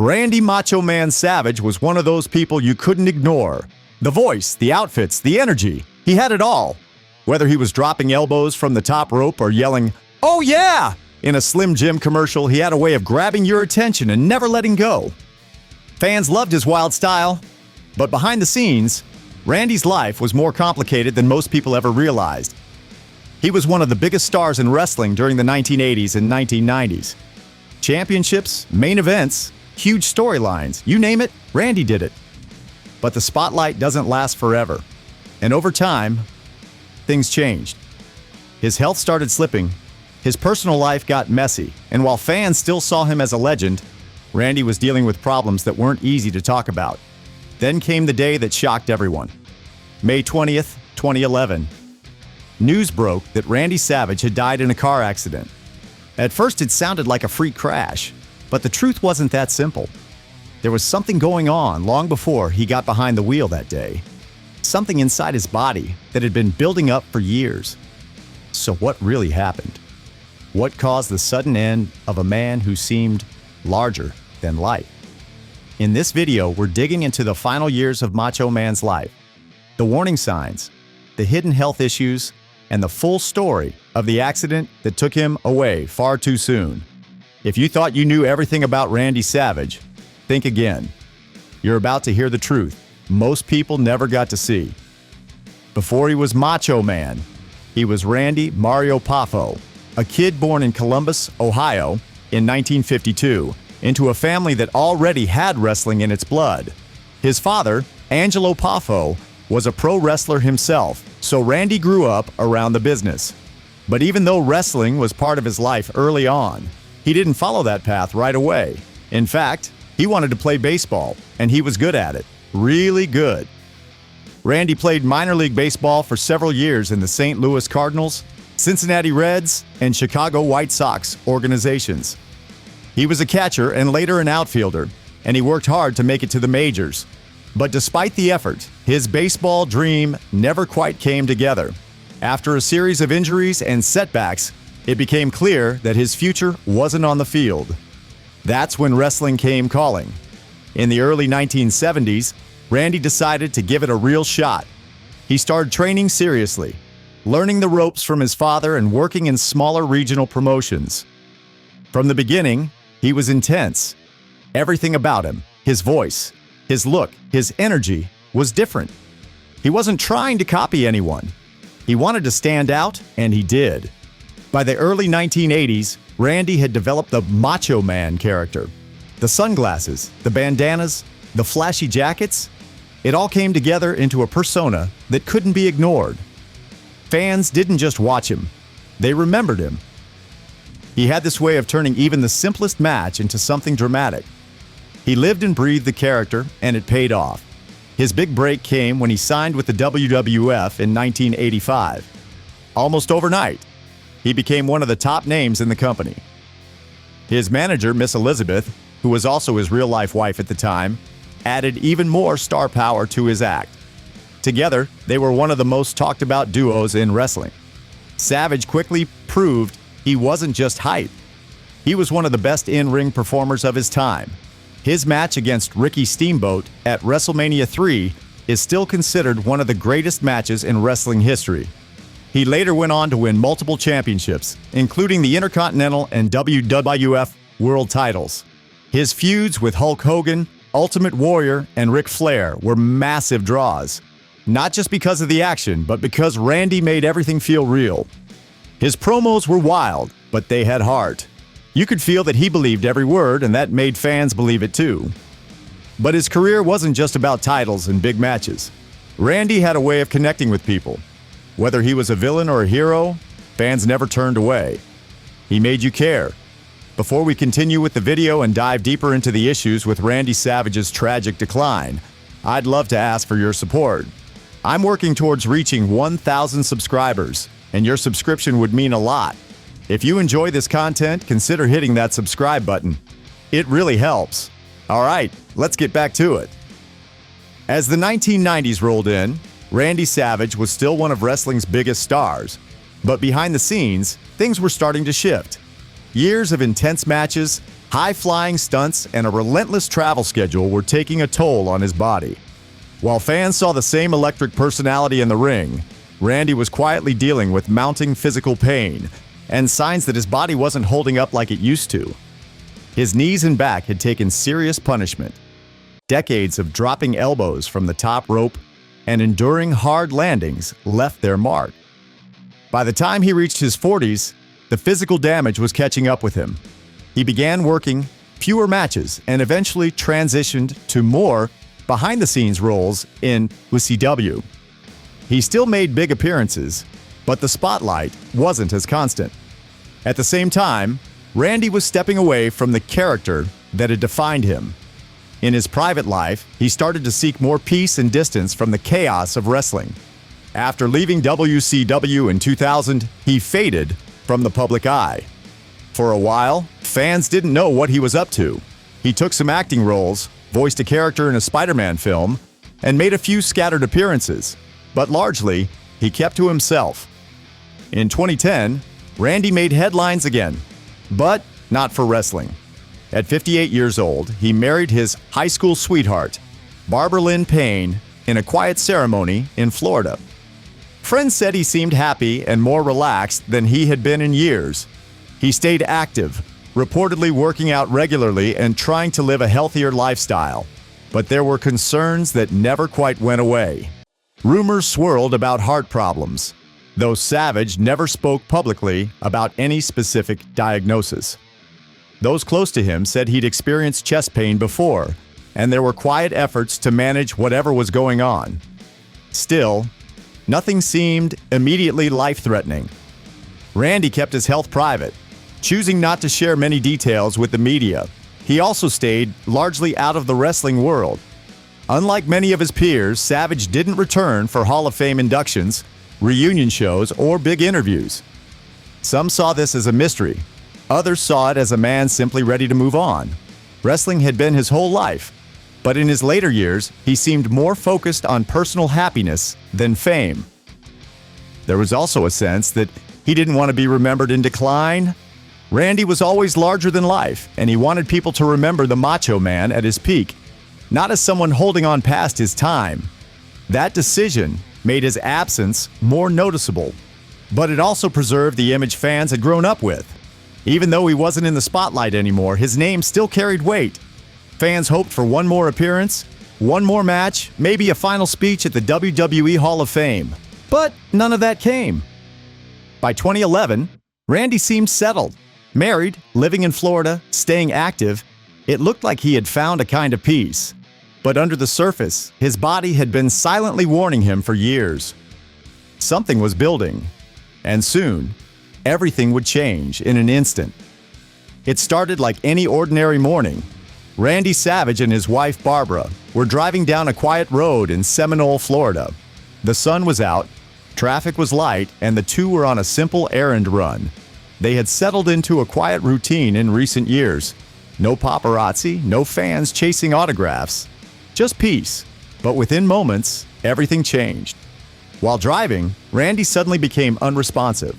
Randy Macho Man Savage was one of those people you couldn't ignore. The voice, the outfits, the energy, he had it all. Whether he was dropping elbows from the top rope or yelling, "Oh yeah!" in a Slim Jim commercial, he had a way of grabbing your attention and never letting go. Fans loved his wild style, but behind the scenes, Randy's life was more complicated than most people ever realized. He was one of the biggest stars in wrestling during the 1980s and 1990s. Championships, main events, huge storylines, you name it, Randy did it. But the spotlight doesn't last forever. And over time, things changed. His health started slipping, his personal life got messy, and while fans still saw him as a legend, Randy was dealing with problems that weren't easy to talk about. Then came the day that shocked everyone. May 20th, 2011. News broke that Randy Savage had died in a car accident. At first it sounded like a freak crash, but the truth wasn't that simple. There was something going on long before he got behind the wheel that day. Something inside his body that had been building up for years. So what really happened? What caused the sudden end of a man who seemed larger than life? In this video, we're digging into the final years of Macho Man's life, the warning signs, the hidden health issues, and the full story of the accident that took him away far too soon. If you thought you knew everything about Randy Savage, think again. You're about to hear the truth most people never got to see. Before he was Macho Man, he was Randy Mario Poffo, a kid born in Columbus, Ohio in 1952, into a family that already had wrestling in its blood. His father, Angelo Poffo, was a pro wrestler himself, so Randy grew up around the business. But even though wrestling was part of his life early on, he didn't follow that path right away. In fact, he wanted to play baseball, and he was good at it. Really good. Randy played minor league baseball for several years in the St. Louis Cardinals, Cincinnati Reds, and Chicago White Sox organizations. He was a catcher and later an outfielder, and he worked hard to make it to the majors. But despite the effort, his baseball dream never quite came together. After a series of injuries and setbacks, it became clear that his future wasn't on the field. That's when wrestling came calling. In the early 1970s, Randy decided to give it a real shot. He started training seriously, learning the ropes from his father and working in smaller regional promotions. From the beginning, he was intense. Everything about him, his voice, his look, his energy, was different. He wasn't trying to copy anyone. He wanted to stand out, and he did. By the early 1980s, Randy had developed the Macho Man character. The sunglasses, the bandanas, the flashy jackets, it all came together into a persona that couldn't be ignored. Fans didn't just watch him, they remembered him. He had this way of turning even the simplest match into something dramatic. He lived and breathed the character, and it paid off. His big break came when he signed with the WWF in 1985. Almost overnight, he became one of the top names in the company. His manager, Miss Elizabeth, who was also his real-life wife at the time, added even more star power to his act. Together, they were one of the most talked-about duos in wrestling. Savage quickly proved he wasn't just hype. He was one of the best in-ring performers of his time. His match against Ricky Steamboat at WrestleMania 3 is still considered one of the greatest matches in wrestling history. He later went on to win multiple championships, including the Intercontinental and WWF World titles. His feuds with Hulk Hogan, Ultimate Warrior, and Ric Flair were massive draws. Not just because of the action, but because Randy made everything feel real. His promos were wild, but they had heart. You could feel that he believed every word, and that made fans believe it too. But his career wasn't just about titles and big matches. Randy had a way of connecting with people. Whether he was a villain or a hero, fans never turned away. He made you care. Before we continue with the video and dive deeper into the issues with Randy Savage's tragic decline, I'd love to ask for your support. I'm working towards reaching 1,000 subscribers, and your subscription would mean a lot. If you enjoy this content, consider hitting that subscribe button. It really helps. All right, let's get back to it. As the 1990s rolled in, Randy Savage was still one of wrestling's biggest stars. But behind the scenes, things were starting to shift. Years of intense matches, High-flying stunts and a relentless travel schedule were taking a toll on his body. While fans saw the same electric personality in the ring, Randy was quietly dealing with mounting physical pain and signs that his body wasn't holding up like it used to. His knees and back had taken serious punishment. Decades of dropping elbows from the top rope and enduring hard landings left their mark. By the time he reached his 40s, the physical damage was catching up with him. He began working fewer matches and eventually transitioned to more behind-the-scenes roles in WCW. He still made big appearances, but the spotlight wasn't as constant. At the same time, Randy was stepping away from the character that had defined him. In his private life, he started to seek more peace and distance from the chaos of wrestling. After leaving WCW in 2000, he faded from the public eye. For a while, fans didn't know what he was up to. He took some acting roles, voiced a character in a Spider-Man film, and made a few scattered appearances, but largely, he kept to himself. In 2010, Randy made headlines again, but not for wrestling. At 58 years old, he married his high school sweetheart, Barbara Lynn Payne, in a quiet ceremony in Florida. Friends said he seemed happy and more relaxed than he had been in years. He stayed active, reportedly working out regularly and trying to live a healthier lifestyle. But there were concerns that never quite went away. Rumors swirled about heart problems, though Savage never spoke publicly about any specific diagnosis. Those close to him said he'd experienced chest pain before, and there were quiet efforts to manage whatever was going on. Still, nothing seemed immediately life-threatening. Randy kept his health private, choosing not to share many details with the media. He also stayed largely out of the wrestling world. Unlike many of his peers, Savage didn't return for Hall of Fame inductions, reunion shows, or big interviews. Some saw this as a mystery. Others saw it as a man simply ready to move on. Wrestling had been his whole life, but in his later years, he seemed more focused on personal happiness than fame. There was also a sense that he didn't want to be remembered in decline. Randy was always larger than life, and he wanted people to remember the Macho Man at his peak, not as someone holding on past his time. That decision made his absence more noticeable, but it also preserved the image fans had grown up with. Even though he wasn't in the spotlight anymore, his name still carried weight. Fans hoped for one more appearance, one more match, maybe a final speech at the WWE Hall of Fame. But none of that came. By 2011, Randy seemed settled. Married, living in Florida, staying active, it looked like he had found a kind of peace. But under the surface, his body had been silently warning him for years. Something was building, and soon, everything would change in an instant. It started like any ordinary morning. Randy Savage and his wife Barbara were driving down a quiet road in Seminole, Florida. The sun was out, traffic was light, and the two were on a simple errand run. They had settled into a quiet routine in recent years. No paparazzi, no fans chasing autographs. Just peace. But within moments, everything changed. While driving, Randy suddenly became unresponsive.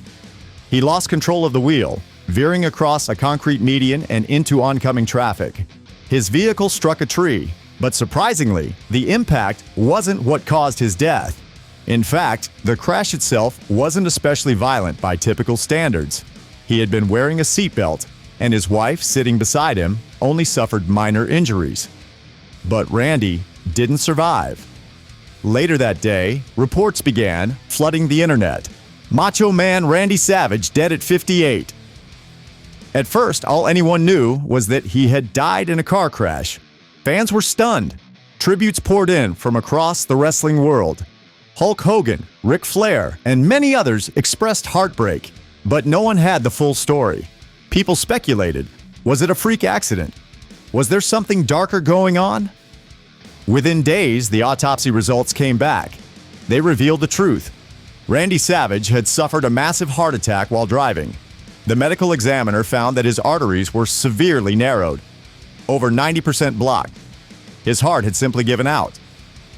He lost control of the wheel, veering across a concrete median and into oncoming traffic. His vehicle struck a tree, but surprisingly, the impact wasn't what caused his death. In fact, the crash itself wasn't especially violent by typical standards. He had been wearing a seatbelt, and his wife, sitting beside him, only suffered minor injuries. But Randy didn't survive. Later that day, reports began flooding the internet. Macho Man Randy Savage dead at 58. At first, all anyone knew was that he had died in a car crash. Fans were stunned. Tributes poured in from across the wrestling world. Hulk Hogan, Ric Flair, and many others expressed heartbreak, but no one had the full story. People speculated, was it a freak accident? Was there something darker going on? Within days, the autopsy results came back. They revealed the truth. Randy Savage had suffered a massive heart attack while driving. The medical examiner found that his arteries were severely narrowed, over 90% blocked. His heart had simply given out.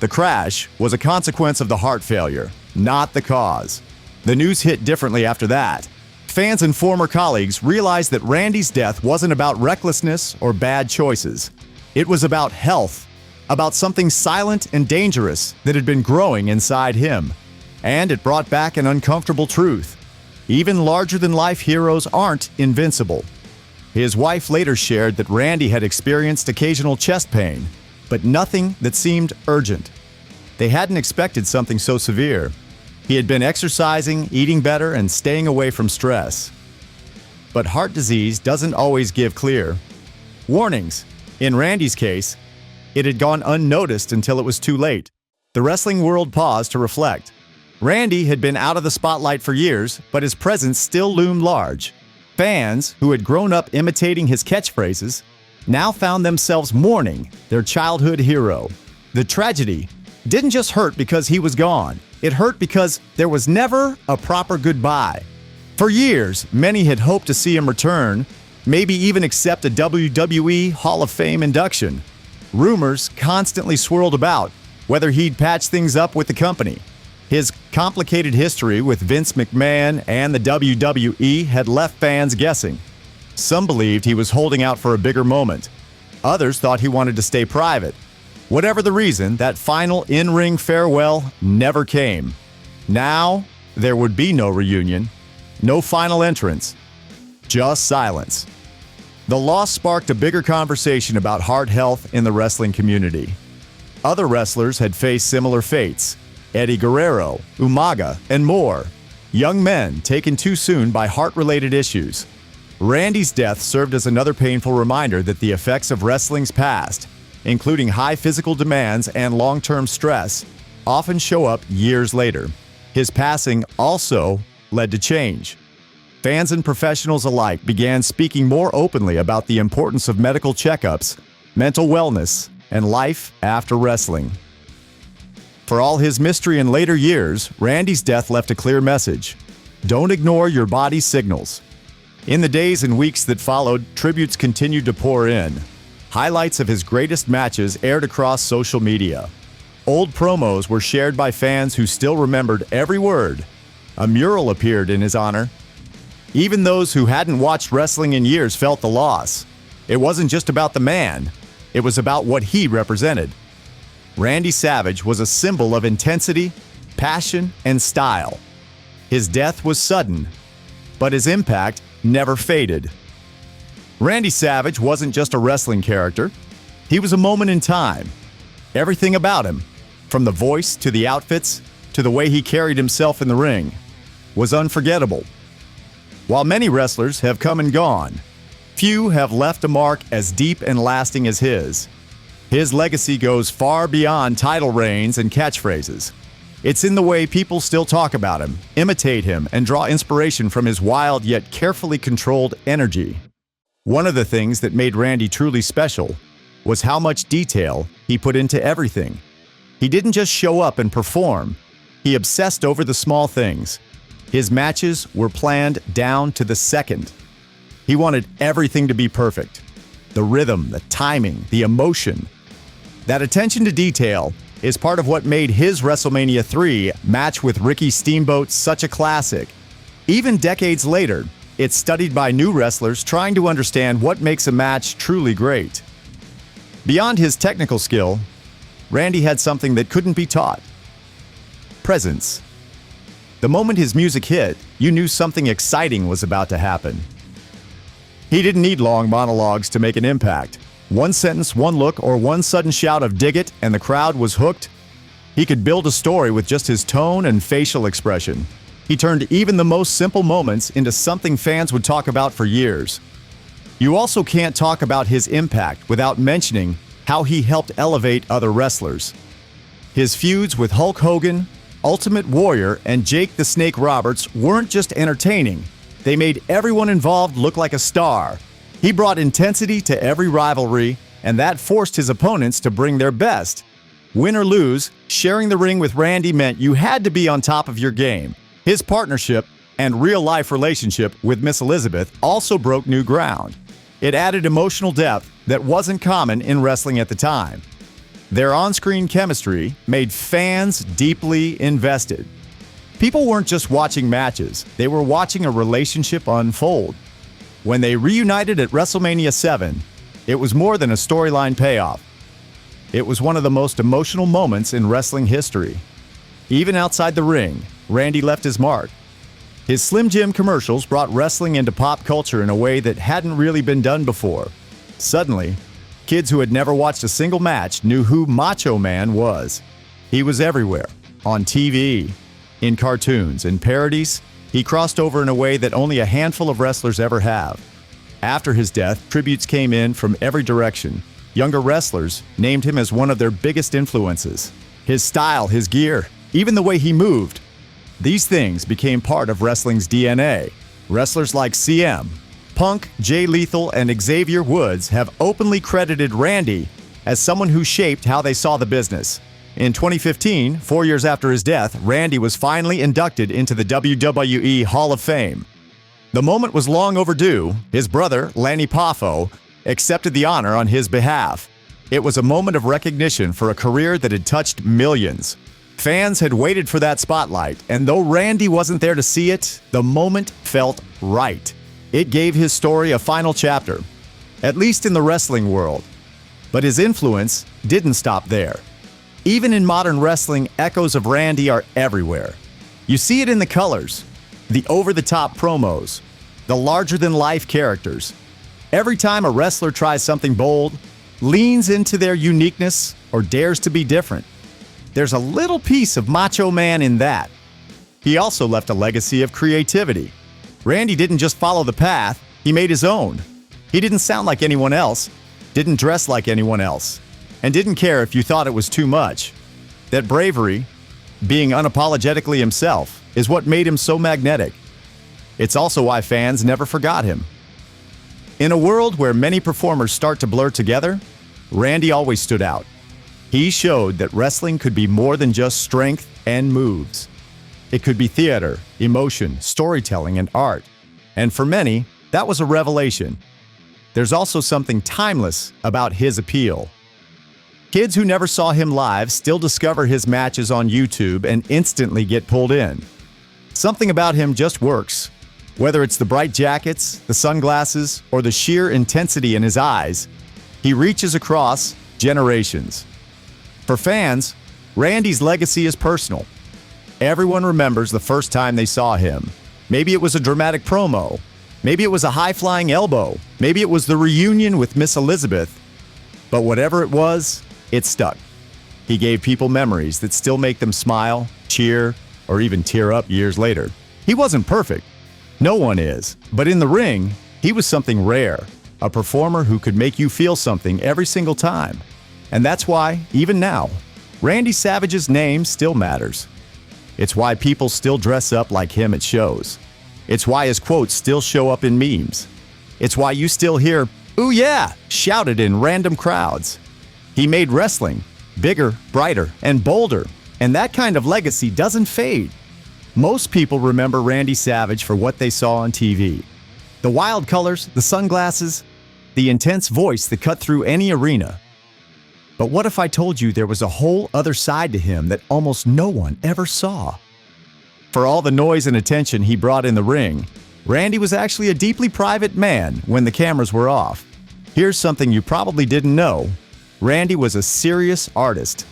The crash was a consequence of the heart failure, not the cause. The news hit differently after that. Fans and former colleagues realized that Randy's death wasn't about recklessness or bad choices. It was about health, about something silent and dangerous that had been growing inside him. And it brought back an uncomfortable truth. Even larger-than-life heroes aren't invincible. His wife later shared that Randy had experienced occasional chest pain, but nothing that seemed urgent. They hadn't expected something so severe. He had been exercising, eating better, and staying away from stress. But heart disease doesn't always give clear warnings. In Randy's case, it had gone unnoticed until it was too late. The wrestling world paused to reflect. Randy had been out of the spotlight for years, but his presence still loomed large. Fans, who had grown up imitating his catchphrases, now found themselves mourning their childhood hero. The tragedy didn't just hurt because he was gone. It hurt because there was never a proper goodbye. For years, many had hoped to see him return, maybe even accept a WWE Hall of Fame induction. Rumors constantly swirled about whether he'd patch things up with the company. His complicated history with Vince McMahon and the WWE had left fans guessing. Some believed he was holding out for a bigger moment. Others thought he wanted to stay private. Whatever the reason, that final in-ring farewell never came. Now, there would be no reunion, no final entrance, just silence. The loss sparked a bigger conversation about heart health in the wrestling community. Other wrestlers had faced similar fates: Eddie Guerrero, Umaga, and more. Young men taken too soon by heart-related issues. Randy's death served as another painful reminder that the effects of wrestling's past, including high physical demands and long-term stress, often show up years later. His passing also led to change. Fans and professionals alike began speaking more openly about the importance of medical checkups, mental wellness, and life after wrestling. For all his mystery in later years, Randy's death left a clear message: don't ignore your body's signals. In the days and weeks that followed, tributes continued to pour in. Highlights of his greatest matches aired across social media. Old promos were shared by fans who still remembered every word. A mural appeared in his honor. Even those who hadn't watched wrestling in years felt the loss. It wasn't just about the man, it was about what he represented. Randy Savage was a symbol of intensity, passion, and style. His death was sudden, but his impact never faded. Randy Savage wasn't just a wrestling character. He was a moment in time. Everything about him, from the voice to the outfits to the way he carried himself in the ring, was unforgettable. While many wrestlers have come and gone, few have left a mark as deep and lasting as his. His legacy goes far beyond title reigns and catchphrases. It's in the way people still talk about him, imitate him, and draw inspiration from his wild yet carefully controlled energy. One of the things that made Randy truly special was how much detail he put into everything. He didn't just show up and perform. He obsessed over the small things. His matches were planned down to the second. He wanted everything to be perfect. The rhythm, the timing, the emotion. That attention to detail is part of what made his WrestleMania 3 match with Ricky Steamboat such a classic. Even decades later, it's studied by new wrestlers trying to understand what makes a match truly great. Beyond his technical skill, Randy had something that couldn't be taught: presence. The moment his music hit, you knew something exciting was about to happen. He didn't need long monologues to make an impact. One sentence, one look, or one sudden shout of "dig it," and the crowd was hooked. He could build a story with just his tone and facial expression. He turned even the most simple moments into something fans would talk about for years. You also can't talk about his impact without mentioning how he helped elevate other wrestlers. His feuds with Hulk Hogan, Ultimate Warrior, and Jake the Snake Roberts weren't just entertaining. They made everyone involved look like a star. He brought intensity to every rivalry, and that forced his opponents to bring their best. Win or lose, sharing the ring with Randy meant you had to be on top of your game. His partnership and real-life relationship with Miss Elizabeth also broke new ground. It added emotional depth that wasn't common in wrestling at the time. Their on-screen chemistry made fans deeply invested. People weren't just watching matches, they were watching a relationship unfold. When they reunited at WrestleMania 7, it was more than a storyline payoff. It was one of the most emotional moments in wrestling history. Even outside the ring, Randy left his mark. His Slim Jim commercials brought wrestling into pop culture in a way that hadn't really been done before. Suddenly, kids who had never watched a single match knew who Macho Man was. He was everywhere, on TV, in cartoons, and parodies. He crossed over in a way that only a handful of wrestlers ever have. After his death, tributes came in from every direction. Younger wrestlers named him as one of their biggest influences. His style, his gear, even the way he moved. These things became part of wrestling's DNA. Wrestlers like CM, Punk, Jay Lethal, and Xavier Woods have openly credited Randy as someone who shaped how they saw the business. In 2015, 4 years after his death, Randy was finally inducted into the WWE Hall of Fame. The moment was long overdue. His brother, Lanny Poffo, accepted the honor on his behalf. It was a moment of recognition for a career that had touched millions. Fans had waited for that spotlight, and though Randy wasn't there to see it, the moment felt right. It gave his story a final chapter, at least in the wrestling world. But his influence didn't stop there. Even in modern wrestling, echoes of Randy are everywhere. You see it in the colors, the over-the-top promos, the larger-than-life characters. Every time a wrestler tries something bold, leans into their uniqueness, or dares to be different, there's a little piece of Macho Man in that. He also left a legacy of creativity. Randy didn't just follow the path, he made his own. He didn't sound like anyone else, didn't dress like anyone else, and didn't care if you thought it was too much. That bravery, being unapologetically himself, is what made him so magnetic. It's also why fans never forgot him. In a world where many performers start to blur together, Randy always stood out. He showed that wrestling could be more than just strength and moves. It could be theater, emotion, storytelling, and art. And for many, that was a revelation. There's also something timeless about his appeal. Kids who never saw him live still discover his matches on YouTube and instantly get pulled in. Something about him just works. Whether it's the bright jackets, the sunglasses, or the sheer intensity in his eyes, he reaches across generations. For fans, Randy's legacy is personal. Everyone remembers the first time they saw him. Maybe it was a dramatic promo. Maybe it was a high-flying elbow. Maybe it was the reunion with Miss Elizabeth. But whatever it was, it stuck. He gave people memories that still make them smile, cheer, or even tear up years later. He wasn't perfect. No one is. But in the ring, he was something rare. A performer who could make you feel something every single time. And that's why, even now, Randy Savage's name still matters. It's why people still dress up like him at shows. It's why his quotes still show up in memes. It's why you still hear, "Ooh yeah," shouted in random crowds. He made wrestling bigger, brighter, and bolder, and that kind of legacy doesn't fade. Most people remember Randy Savage for what they saw on TV. The wild colors, the sunglasses, the intense voice that cut through any arena. But what if I told you there was a whole other side to him that almost no one ever saw? For all the noise and attention he brought in the ring, Randy was actually a deeply private man when the cameras were off. Here's something you probably didn't know. Randy was a serious artist.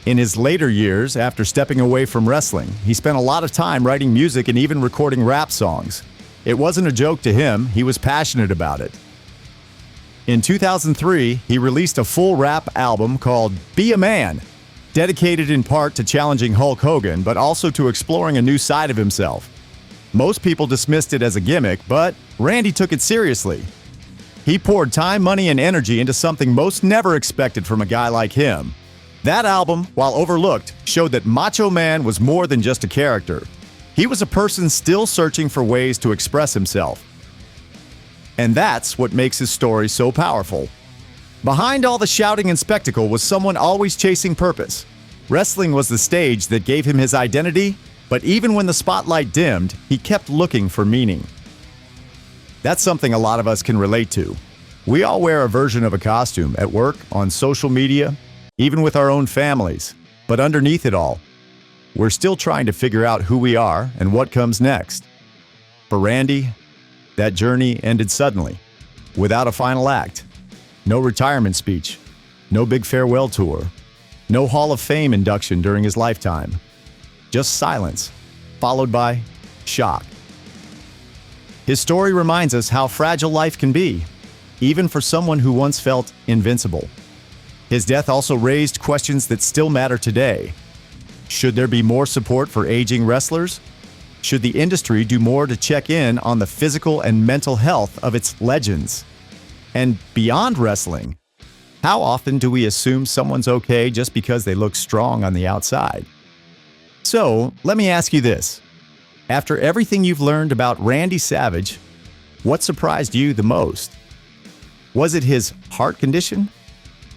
In his later years, after stepping away from wrestling, he spent a lot of time writing music and even recording rap songs. It wasn't a joke to him, he was passionate about it. In 2003, he released a full rap album called Be a Man, dedicated in part to challenging Hulk Hogan, but also to exploring a new side of himself. Most people dismissed it as a gimmick, but Randy took it seriously. He poured time, money, and energy into something most never expected from a guy like him. That album, while overlooked, showed that Macho Man was more than just a character. He was a person still searching for ways to express himself. And that's what makes his story so powerful. Behind all the shouting and spectacle was someone always chasing purpose. Wrestling was the stage that gave him his identity, but even when the spotlight dimmed, he kept looking for meaning. That's something a lot of us can relate to. We all wear a version of a costume at work, on social media, even with our own families. But underneath it all, We're still trying to figure out who we are and what comes next. For Randy, that journey ended suddenly, without a final act. No retirement speech, no big farewell tour, no Hall of Fame induction during his lifetime. Just silence, followed by shock. His story reminds us how fragile life can be, even for someone who once felt invincible. His death also raised questions that still matter today. Should there be more support for aging wrestlers? Should the industry do more to check in on the physical and mental health of its legends? And beyond wrestling, how often do we assume someone's okay just because they look strong on the outside? So, let me ask you this. After everything you've learned about Randy Savage, what surprised you the most? Was it his heart condition?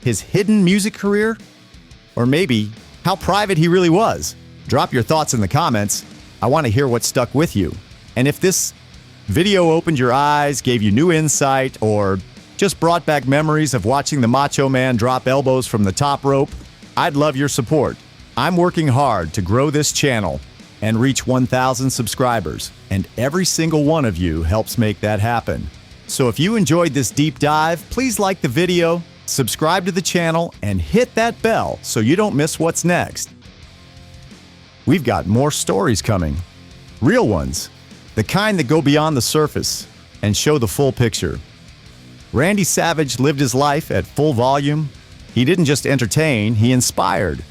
His hidden music career? Or maybe how private he really was? Drop your thoughts in the comments. I want to hear what stuck with you. And if this video opened your eyes, gave you new insight, or just brought back memories of watching the Macho Man drop elbows from the top rope, I'd love your support. I'm working hard to grow this channel and reach 1,000 subscribers, and every single one of you helps make that happen. So if you enjoyed this deep dive, please like the video, subscribe to the channel, and hit that bell so you don't miss what's next. We've got more stories coming. Real ones. The kind that go beyond the surface and show the full picture. Randy Savage lived his life at full volume. He didn't just entertain, he inspired.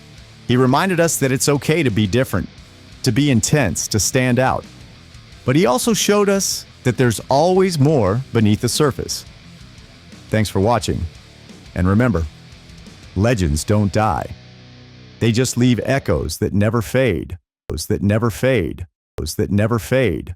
He reminded us that it's okay to be different, to be intense, to stand out. But he also showed us that there's always more beneath the surface. Thanks for watching. And remember, legends don't die. They just leave echoes that never fade, that never fade, that never fade.